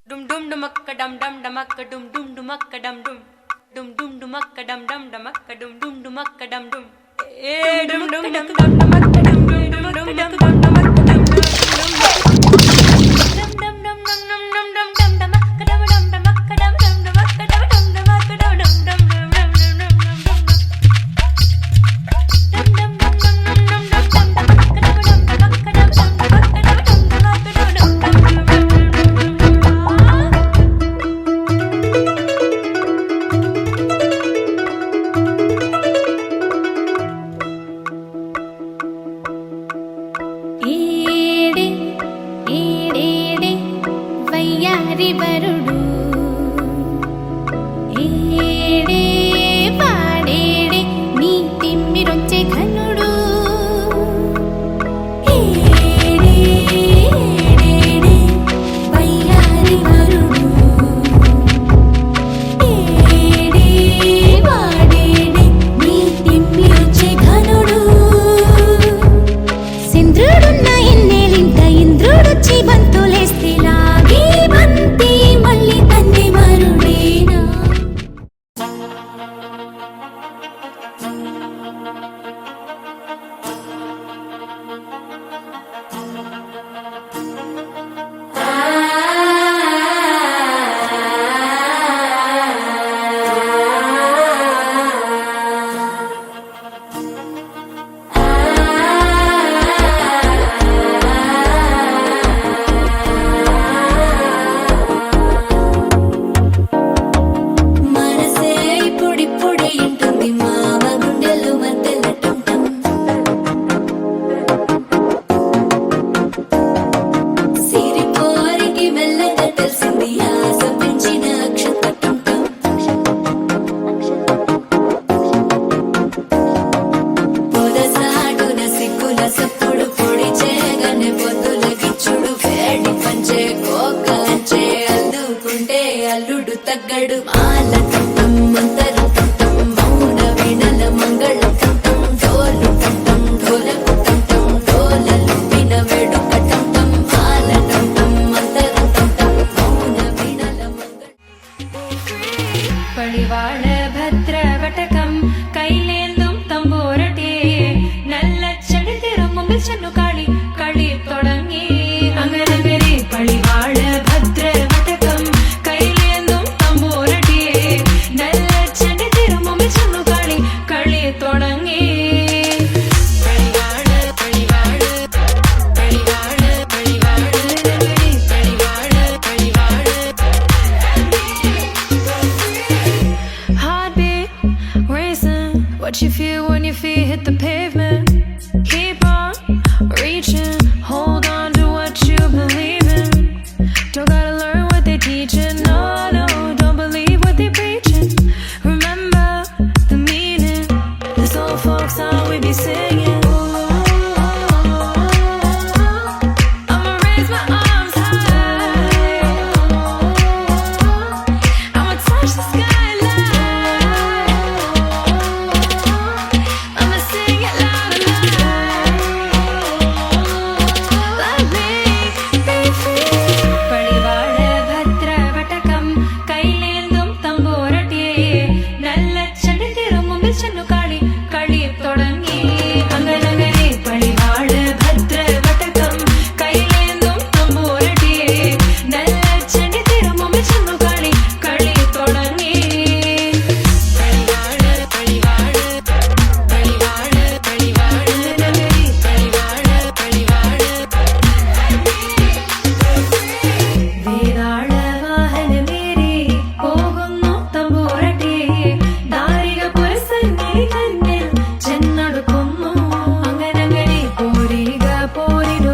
dum dum dumakka dum dum dumakka dum dum dum dum dumakka dum dum dumakka dum dum dumakka dum dum dum dum dum dum dumakka dum dum dumakka dum dum dumakka dum dum dum dum dum dum dum dumakka dum dum dumakka dum dum dumakka dum dum dumakka dum dum dum అల్లుడు తగ్గడు మాల కట్టం మంతర కట్టం మౌన వినల మంగళ కట్టం డోలు కట్టం ఢోలకు కట్టం డోలలు విన వెడు కట్టం మాల కట్టం మంతర కట్టం మౌన వినల మంగళ పడివాళ భద్ర వటకం കൈലേന്തും തമ്പോരട്ടെ നല്ല ചടിതിരും മുമ്പിൽ ചെന്നു കളി കളി തുടങ്ങി അങ്ങനെ പളിവാള ഭദ്ര വടകം കൈലേന്തും തമ്പോരട്ടെ നല്ല ചടിതിരും മുമ്പിൽ ചെന്നു കളി കളി തുടങ്ങി What you feel when your feet hit the pavement? Keep on reaching, hold on to what you believe in. Don't gotta learn what they teaching, no, no, don't believe what they preaching. Remember the meaning, this old folk song we be singing. I'ma raise my arms high, I'ma touch the sky. പോരിക പോരിക